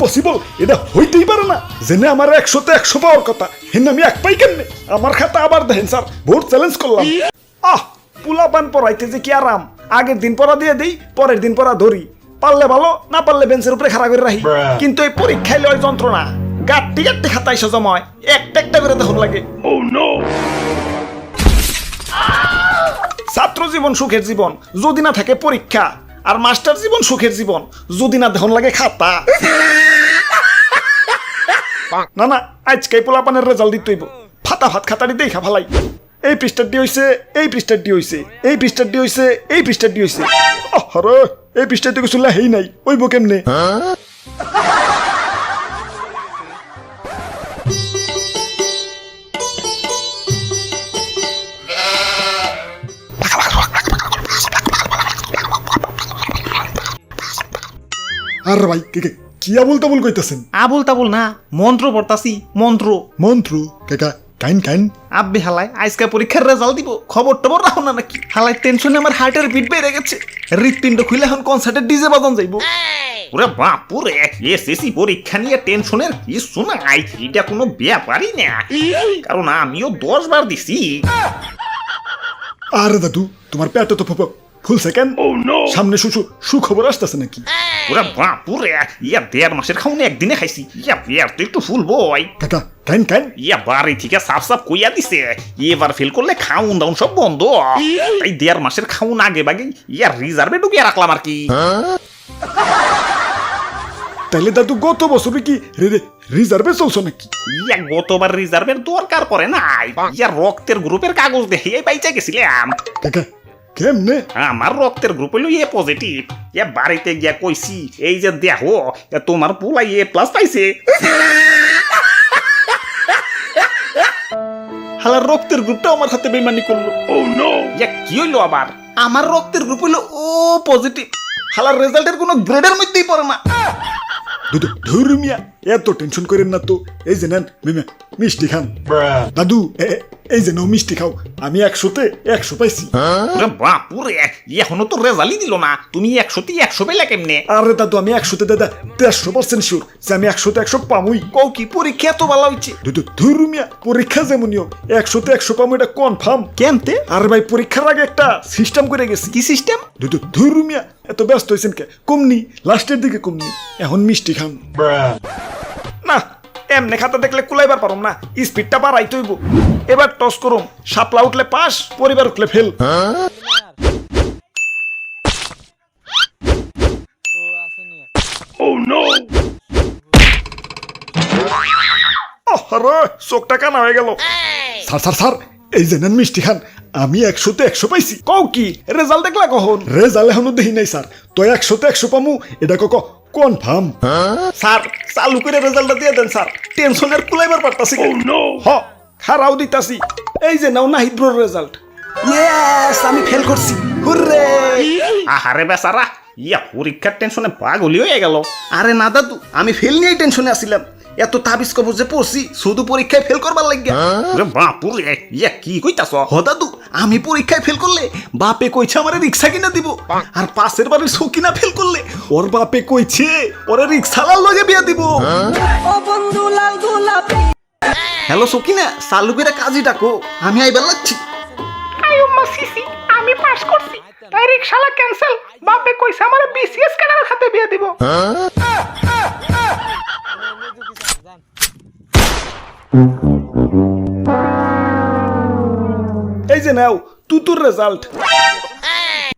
Impossible, এটা হইতেই পারে না। জেনে আমার 100তে 100 পাওয়ার কথা, হেন আমি এক পাই কেমনে? আমার খাতা আবার দেখেন স্যার, ভোট চ্যালেঞ্জ করলাম। পুলা পান পড়াইতে যে কি আরাম, আগের দিন পড়া দিয়ে দেই, পরের দিন পড়া ধরি, পারলে ভালো, না পারলে বেঞ্চের উপরে খাড়া করে রাখি। কিন্তু এই পরীক্ষায় লয় যন্ত্রণা, গাঁটটি গাঁটটি খাতা এসে জমায়, একটা একটা করে তখন লাগে। ছাত্র জীবন সুখের জীবন যদি না থাকে পরীক্ষা, আর মাস্টার জীবন সুখের জীবন যদি না দেখুন লাগে খাতা। না না, আজকে পোলাপানের রেজাল্ট দিতে হইব, ফাটাফাট খাতাটি দেখা ফালাই। এই পৃষ্ঠাটি হইছে, এই পৃষ্ঠাটি হইছে, এই পৃষ্ঠাটি হইছে, এই পৃষ্ঠাটি হইছে। আরে এই পৃষ্ঠাটি কিছু লেহেই নাই, ওইব কেমনে? আর ভাই কি আবুল তাবুল কইতাছেন? আবুল তাবুল না, মন্ত্র পড়তাছি, মন্ত্র। মন্ত্র? কাকা কাইন কাইন। আব্বে হালাই আজকে পরীক্ষার রেজাল্ট দিব, খবর টবর রাখো না নাকি? হালাই টেনশনে আমার হার্টের বিট বেড়ে গেছে, হৃৎপিণ্ড খুলে এখন কনসার্টের ডিজে বাজান যাইবো। ওরে বাপুরে, এসএসসি পরীক্ষা নিয়ে টেনশনের কিছু নাই, এটা কোনো ব্যাপারই না, কারণ আমিও 10 বার দিছি। আরে দাদু, তোমার পেটে তো ফুল সেকেন্ড, সামনে সুখবর আসতেছে নাকি? ওরে বাপুরে, 1.5 মাসের খাওনে একদিনে খাইছি, পেট তো একটু ফুল বই। কাকা কাইন কাইন। বাড়ি থেকে সাফ সাফ কইয়া দিছে, এবার ফেল করলে খাউন দাউন সব বন্ধ, তাই 1.5 মাসের খাউন আগে বাগে রিজার্ভে ঢুকিয়ে রাখলাম আর কি। তাহলে দাদু গত বছরে কি রিজার্ভে চলছো নাকি? গতবার রিজার্ভের দরকার পড়ে নাই, রক্তের গ্রুপের কাগজ দেখে বাইচা গেছিলাম। কাকা কেমনে? আমার রক্তের গ্রুপ হইল এ পজিটিভ। বাড়িতে গিয়া কইছি, এই যে দেখো তোমার পোলাই A+ পাইছে। হালার রক্তের গ্রুপটা আমার হাতে বেইমানি করলো। কি হইলো আবার? আমার রক্তের গ্রুপ হইলো O পজিটিভ, হালার রেজাল্টের কোনো গ্রেডের মধ্যেই পড়ে না। ধুর মিয়া, এত টেনশন করেন না তো। এই যে নেন মিষ্টি খান। দাদু এই যে নাও মিষ্টি খাও, আমি 100তে 100 পাইছি। বাপুরে, এখনো তো রেজাল্টই দিল না, তুমি 100তে 100 পেলে কেমনে? আরে দাদু, আমি 100তে দাদা 100% শিওর যে আমি 100তে 100 পামুই। কও কি পরীক্ষা এত ভালো হইছে? ধুর মিয়া, পরীক্ষা যেমন নিয়ম 100তে 100 পামু, এটা কনফার্ম। কেমতে? আরে ভাই, পরীক্ষার আগে একটা সিস্টেম করে গেছি। কি সিস্টেম? ধুর মিয়া, এত ব্যস্ত হইছেন কে? কমনি, লাস্টের দিকে কমনি, এখন মিষ্টি খান। না, এমনি খাতা দেখলে কুলাইবার পারম না, স্পিডটা বাড়াইতে হইব। এবার টস করুম, শাপলা উঠলে পাস, পরিবার উঠলে ফেল। আরে চোখটা কানা হয়ে গেল। স্যার এই যে নেন মিষ্টি খান, আমি 100তে 100 পাইছি। কও কি রেজাল্ট দেখলা কখন? রেজাল্ট এখনো দেখি নাই স্যার, তো 100তে 100 পামু এটা কনফার্ম। স্যার চালু করে রেজাল্টটা দিয়ে দেন স্যার, টেনশনের কুলাইবার পারতাছি। হ খারাও দিতাছি। এই যে নাও নাহিদ্রর রেজাল্ট। ইয়েস, আমি ফেল করছি, হুররে। আহারে বেচারা, পরীক্ষার টেনশনে পাগলি হয়ে গেল। আরে না দাদু, আমি ফেল নিয়েই টেনশনে আছিলাম, এত তাবিজ কবজ যে পড়ছি শুধু পরীক্ষায় ফেল করবার লাগিয়া। বাপুরে, কি কইতাছ? হ দাদু, আমি পরীক্ষায় ফেল করলে বাপে কইছে আমারে রিক্সা কিনা দিব, আর পাশের বাড়ির সকিনা ফেল করলে ওর বাপে কইছে ওরে রিক্সালার লগে বিয়া দিব। ও বন্ধু লাল গোলাপি। হ্যালো সকিনা, চালু করে কাজী ডাকো, আমি আইবার লাগছি। আয়ুম্মা সিসি, আমি পাস করছি, তাই রিকশালা ক্যান্সেল, বাপে কইছে আমারে BCS ক্যাডারের সাথে বিয়ে দিব। এই যে নাও তুতুর রেজাল্ট।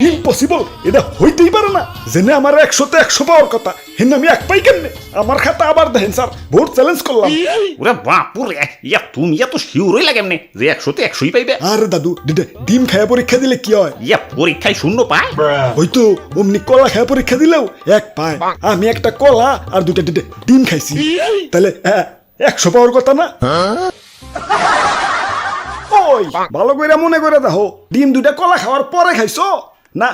ইম্পসিবল, এটা হইতেই পারে না। জেনে আমার 100তে 100 পাওয়ার কথা, হেন আমি এক পাই কেমনে? আমার খাতা আবার দেখেন স্যার, ভোট চ্যালেঞ্জ করলাম। ওরে বাপুরে, তুমি এত শিওর হইলা কেমনে যে 100তে 100ই পাইবে? আরে দাদু, ডিম খায়া পরীক্ষা দিলে কি হয়? পরীক্ষায় 0 পায়? হয়তো অমনি কলা খায়া পরীক্ষা দিলেও 1 পায়। আমি একটা কলা আর 2টা ডিম খাইছি, তাহলে 100 পাওয়ার কথা না? ওই ভালো করে মনে করে দেখো, ডিম 2টা কলা খাওয়ার পরে খাইছো না